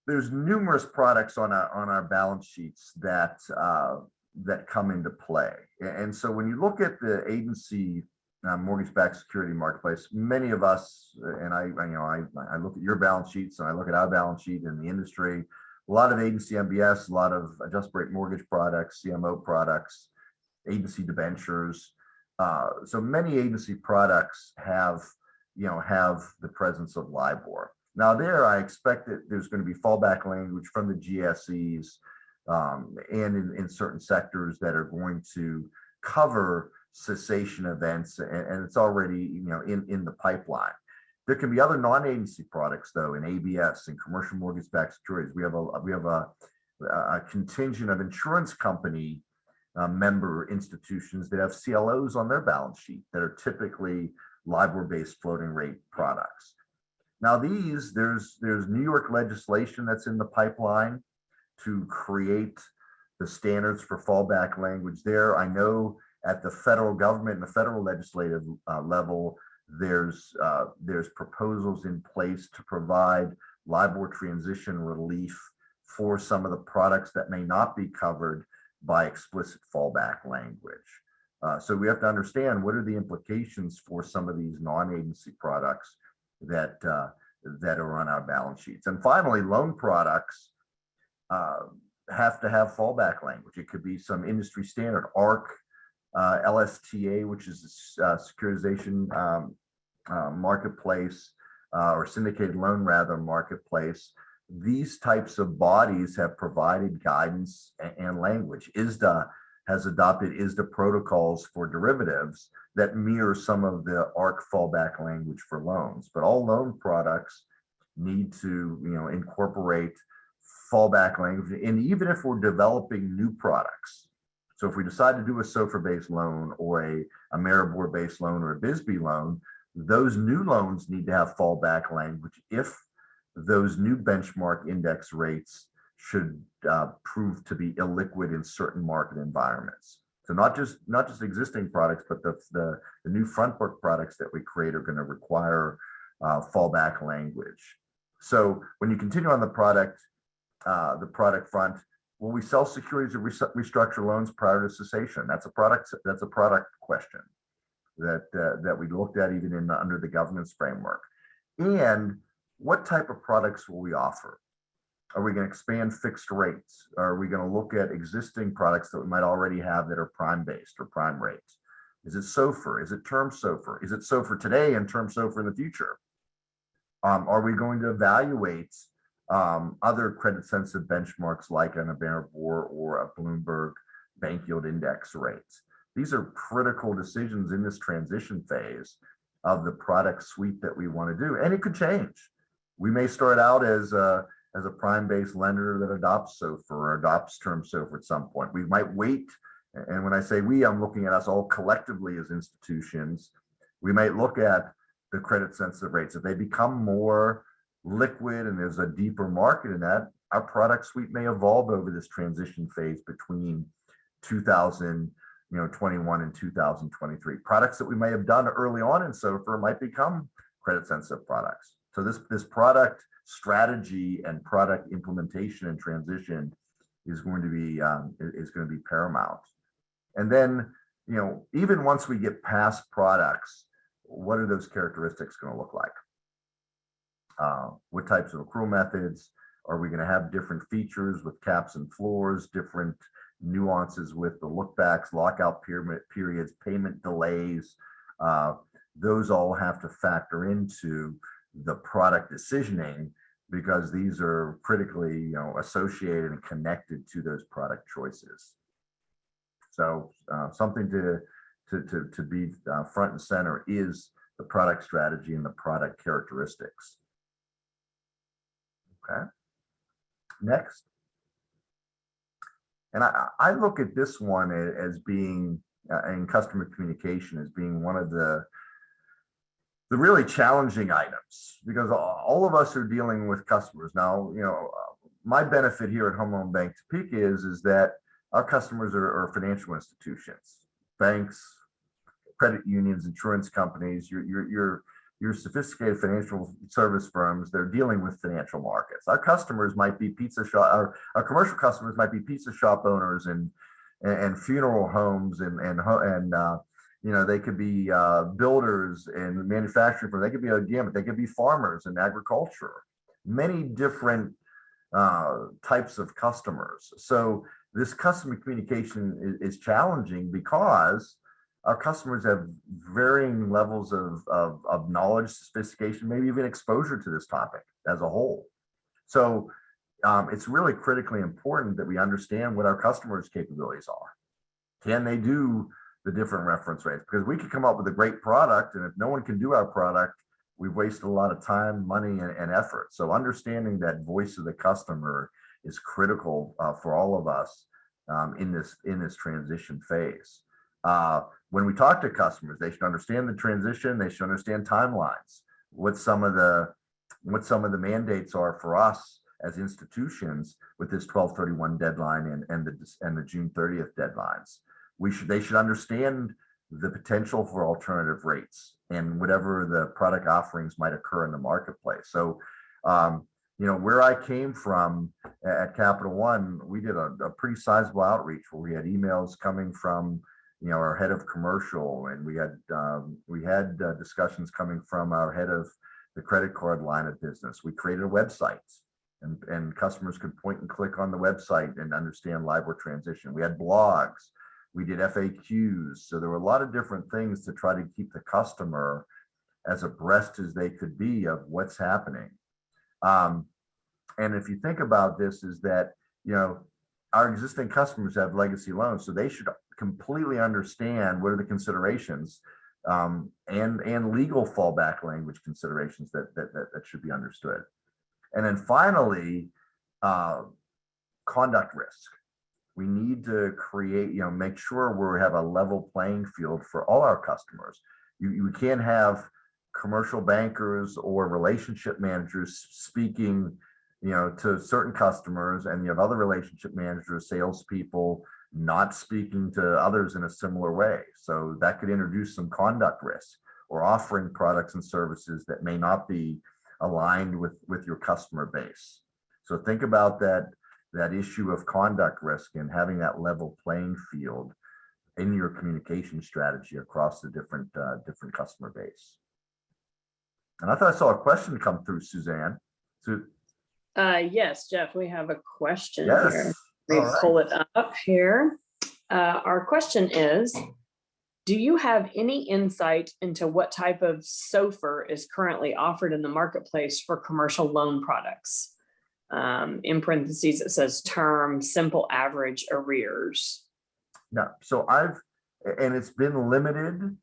there's numerous products on our balance sheets that come into play. And so when you look at the agency mortgage-backed security marketplace, many of us, and I look at your balance sheets and I look at our balance sheet in the industry, a lot of agency MBS, a lot of adjustable rate mortgage products, CMO products, agency debentures. So many agency products have the presence of LIBOR. Now there, I expect that there's going to be fallback language from the GSEs and in certain sectors that are going to cover cessation events, and it's already in the pipeline. There can be other non-agency products though in ABS and commercial mortgage-backed securities. We have a contingent of insurance company member institutions that have CLOs on their balance sheet that are typically LIBOR-based floating rate products. Now there's New York legislation that's in the pipeline to create the standards for fallback language there. I know at the federal government and the federal legislative level, there's proposals in place to provide LIBOR transition relief for some of the products that may not be covered by explicit fallback language. So we have to understand what are the implications for some of these non-agency products that are on our balance sheets. And finally, loan products have to have fallback language. It could be some industry standard, ARC, LSTA, which is a securitization marketplace, or syndicated loan rather marketplace. These types of bodies have provided guidance and language. ISDA has adopted ISDA protocols for derivatives that mirror some of the ARC fallback language for loans. But all loan products need to incorporate fallback language. And even if we're developing new products, so if we decide to do a SOFR-based loan or a Ameribor-based loan or a BSBY loan, those new loans need to have fallback language if those new benchmark index rates should prove to be illiquid in certain market environments. So not just existing products, but the new front book products that we create are going to require fallback language. So when you continue on the product front, will we sell securities or restructure loans prior to cessation? That's a product question that we looked at even under the governance framework. And what type of products will we offer? Are we going to expand fixed rates? Are we going to look at existing products that we might already have that are prime-based or prime rates? Is it SOFR? Is it term SOFR? Is it SOFR today and term SOFR in the future? Are we going to evaluate other credit-sensitive benchmarks like an Ameribor or a Bloomberg bank yield index rates? These are critical decisions in this transition phase of the product suite that we want to do, and it could change. We may start out as a prime-based lender that adopts SOFR or adopts term SOFR at some point. We might wait And when I say we, I'm looking at us all collectively as institutions. We might look at the credit sensitive rates. If they become more liquid and there's a deeper market in that, our product suite may evolve over this transition phase between 2021 and 2023. Products that we may have done early on in SOFR might become credit sensitive products. So this product strategy and product implementation and transition is going to be paramount. And then, even once we get past products, what are those characteristics going to look like? What types of accrual methods? Are we going to have different features with caps and floors, different nuances with the lookbacks, lockout periods, payment delays? Those all have to factor into the product decisioning, because these are critically, associated and connected to those product choices. So something to be front and center is the product strategy and the product characteristics. Okay. Next. And I look at this one as being, in customer communication, as being one of the really challenging items, because all of us are dealing with customers. Now, my benefit here at Home Loan Bank Topeka is that our customers are financial institutions, banks, credit unions, insurance companies, your sophisticated financial service firms. They're dealing with financial markets. Our customers might be pizza shop, our commercial customers might be pizza shop owners and funeral homes and they could be builders and manufacturing firms. They could be a gamut. They could be farmers and agriculture. Many different types of customers. So this customer communication is challenging because our customers have varying levels of knowledge, sophistication, maybe even exposure to this topic as a whole. So it's really critically important that we understand what our customers' capabilities are. Can they do the different reference rates? Because we could come up with a great product, and if no one can do our product, we've wasted a lot of time, money, and effort. So understanding that voice of the customer is critical for all of us in this transition phase. When we talk to customers, they should understand the transition. They should understand timelines. What some of the mandates are for us as institutions with this 12/31 deadline and the June 30th deadlines. They should understand the potential for alternative rates and whatever the product offerings might occur in the marketplace. So, where I came from at Capital One, we did a pretty sizable outreach where we had emails coming from, our head of commercial, and we had discussions coming from our head of the credit card line of business. We created a website, and customers could point and click on the website and understand LIBOR transition. We had blogs. We did FAQs. So there were a lot of different things to try to keep the customer as abreast as they could be of what's happening. And if you think about this, is that, our existing customers have legacy loans, so they should completely understand what are the considerations and legal fallback language considerations that should be understood. And then finally, conduct risk. We need to create, make sure we have a level playing field for all our customers. You can't have commercial bankers or relationship managers speaking, to certain customers, and you have other relationship managers, salespeople not speaking to others in a similar way. So that could introduce some conduct risk, or offering products and services that may not be aligned with your customer base. So think about that issue of conduct risk and having that level playing field in your communication strategy across the different customer base. And I thought I saw a question come through, Suzanne. So, yes, Jeff, we have a question yes. here. We pull it up here. Our question is, do you have any insight into what type of SOFR is currently offered in the marketplace for commercial loan products? In parentheses, it says term, simple, average, arrears. No, so and it's been limited,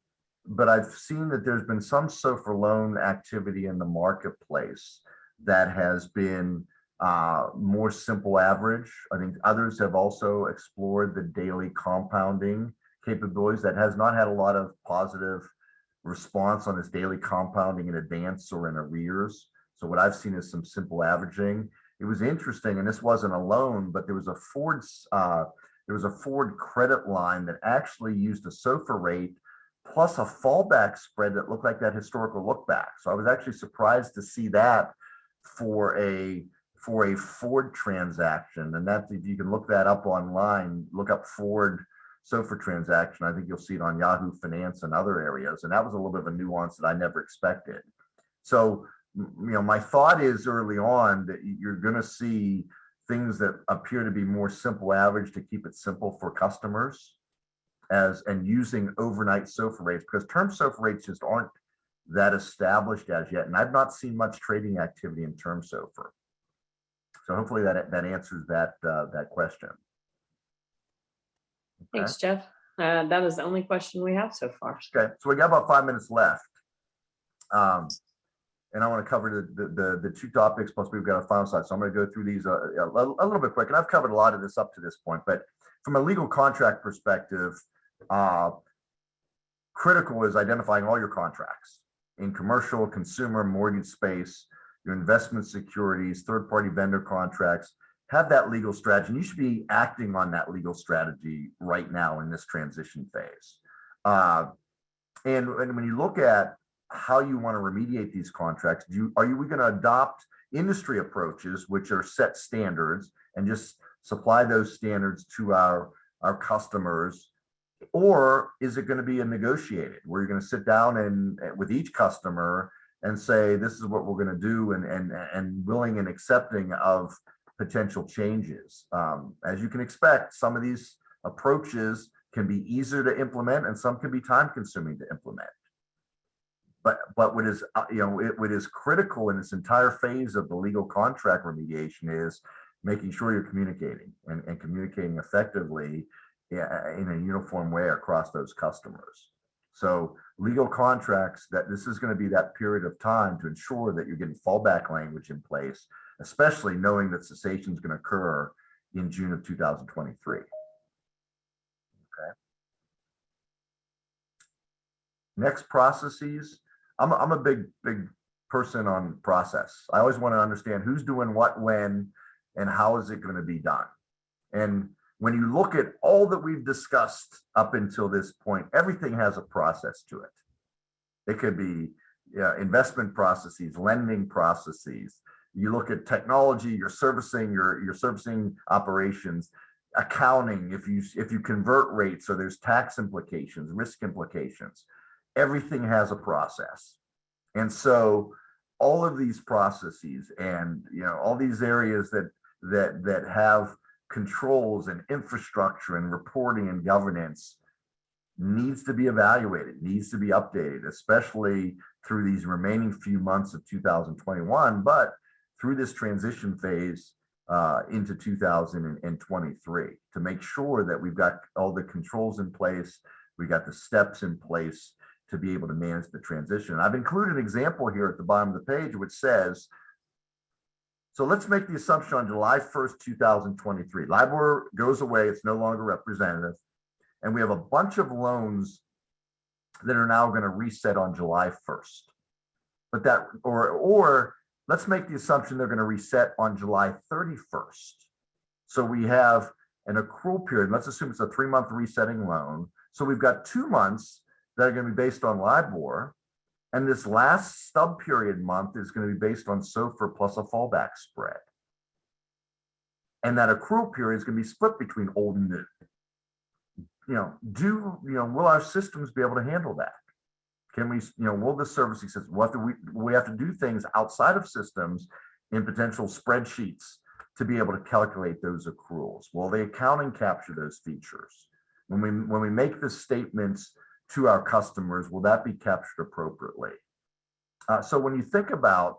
but I've seen that there's been some SOFR loan activity in the marketplace that has been more simple average. I think others have also explored the daily compounding capabilities. That has not had a lot of positive response on this daily compounding in advance or in arrears. So what I've seen is some simple averaging. It was interesting, and this wasn't a loan, but there was a Ford credit line that actually used a SOFR rate plus a fallback spread that looked like that historical look back. So I was actually surprised to see that for a Ford transaction. And that's, if you can look that up online, look up Ford SOFR transaction. I think you'll see it on Yahoo Finance and other areas. And that was a little bit of a nuance that I never expected. So, my thought is early on that you're going to see things that appear to be more simple average to keep it simple for customers and using overnight SOFR rates, because term SOFR rates just aren't that established as yet. And I've not seen much trading activity in term SOFR. So hopefully that answers that question. Okay. Thanks, Jeff. That is the only question we have so far. Okay, so we got about 5 minutes left. And I want to cover the two topics, plus we've got a final slide. So I'm going to go through these a little bit quick. And I've covered a lot of this up to this point, but from a legal contract perspective, critical is identifying all your contracts in commercial, consumer, mortgage space, your investment securities, third-party vendor contracts. Have that legal strategy. And you should be acting on that legal strategy right now in this transition phase. And when you look at how you want to remediate these contracts, are we going to adopt industry approaches, which are set standards, and just supply those standards to our customers? Or is it going to be a negotiated, where you're going to sit down and with each customer and say, this is what we're going to do, and willing and accepting of potential changes? As you can expect, some of these approaches can be easier to implement and some can be time consuming to implement. But what is critical in this entire phase of the legal contract remediation is making sure you're communicating and communicating effectively in a uniform way across those customers. So legal contracts, that this is going to be that period of time to ensure that you're getting fallback language in place, especially knowing that cessation is going to occur in June of 2023. Okay. Next, processes. I'm a big person on process. I always want to understand who's doing what, when, and how is it going to be done. And when you look at all that we've discussed up until this point, everything has a process to it. It could be investment processes, lending processes. You look at technology, your servicing operations, accounting. If you convert rates, so there's tax implications, risk implications. Everything has a process. And so all of these processes and all these areas that have controls and infrastructure and reporting and governance needs to be evaluated, needs to be updated, especially through these remaining few months of 2021, but through this transition phase into 2023, to make sure that we've got all the controls in place, we got the steps in place to be able to manage the transition. I've included an example here at the bottom of the page, which says, so let's make the assumption on July 1st, 2023, LIBOR goes away, it's no longer representative, and we have a bunch of loans that are now going to reset on July 1st. But that, or let's make the assumption they're going to reset on July 31st. So we have an accrual period. Let's assume it's a 3-month resetting loan. So we've got 2 months that are going to be based on LIBOR. And this last stub period month is going to be based on SOFR plus a fallback spread. And that accrual period is going to be split between old and new. Will our systems be able to handle that? Can we, will the servicing system, we have to do things outside of systems in potential spreadsheets to be able to calculate those accruals? Will the accounting capture those features? When we make the statements to our customers, will that be captured appropriately? So when you think about,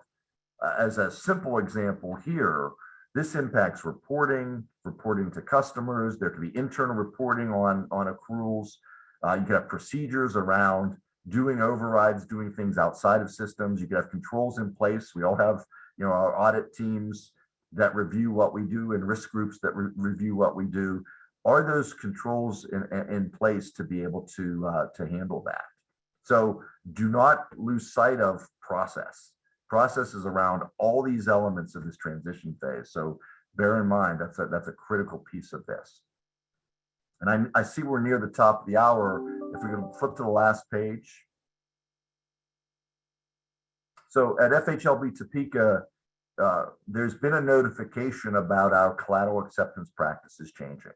as a simple example here, this impacts reporting to customers. There could be internal reporting on accruals. You could have procedures around doing overrides, doing things outside of systems. You could have controls in place. We all have, our audit teams that review what we do and risk groups that review what we do. Are those controls in place to be able to handle that? So do not lose sight of process. Process is around all these elements of this transition phase. So bear in mind, that's a critical piece of this. And I see we're near the top of the hour. If we can flip to the last page. So at FHLB Topeka, there's been a notification about our collateral acceptance practices changing.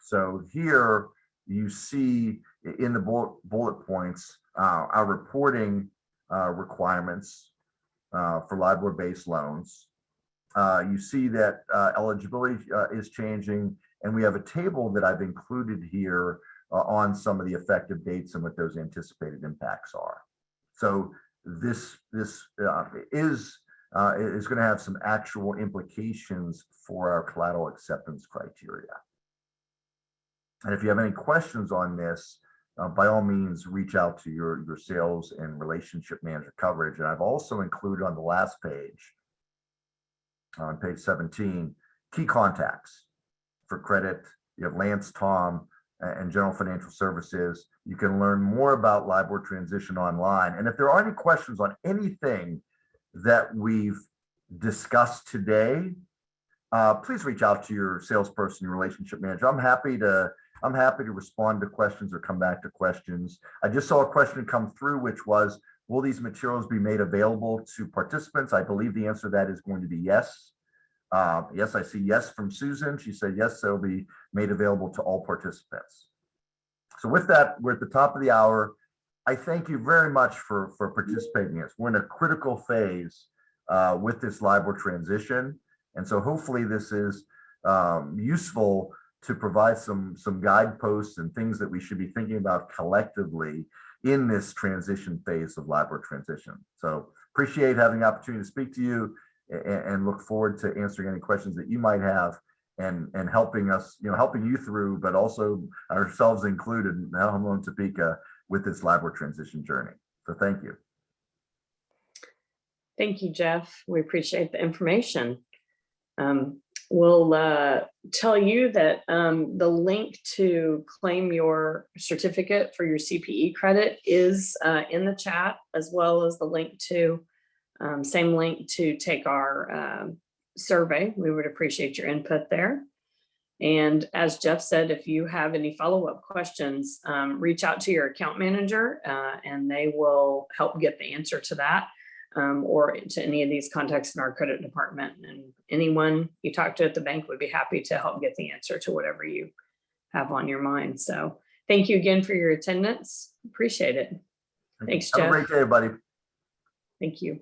So here you see in the bullet points our reporting requirements for LIBOR-based loans. You see that eligibility is changing, and we have a table that I've included here on some of the effective dates and what those anticipated impacts are. So this is going to have some actual implications for our collateral acceptance criteria. And if you have any questions on this, by all means, reach out to your sales and relationship manager coverage. And I've also included on the last page, on page 17, key contacts for credit. You have Lance, Tom, and General Financial Services. You can learn more about LIBOR transition online. And if there are any questions on anything that we've discussed today, please reach out to your salesperson, your relationship manager. I'm happy to respond to questions or come back to questions. I just saw a question come through, which was, will these materials be made available to participants? I believe the answer to that is going to be yes. Yes, I see yes from Susan. She said yes, they'll be made available to all participants. So with that, we're at the top of the hour. I thank you very much for participating in this. We're in a critical phase with this LIBOR transition. And so hopefully this is useful to provide some guideposts and things that we should be thinking about collectively in this transition phase of LIBOR transition. So appreciate having the opportunity to speak to you, and look forward to answering any questions that you might have and helping us, helping you through, but also ourselves included, Home Loan Topeka, with this LIBOR transition journey. So thank you. Thank you, Jeff. We appreciate the information. We'll tell you that the link to claim your certificate for your CPE credit is in the chat, as well as the link to same link to take our survey. We would appreciate your input there. And as Jeff said, if you have any follow-up questions, reach out to your account manager and they will help get the answer to that, or to any of these contacts in our credit department. And anyone you talk to at the bank would be happy to help get the answer to whatever you have on your mind. So thank you again for your attendance. Appreciate it. Thanks, Jeff. Have a great day, everybody. Thank you.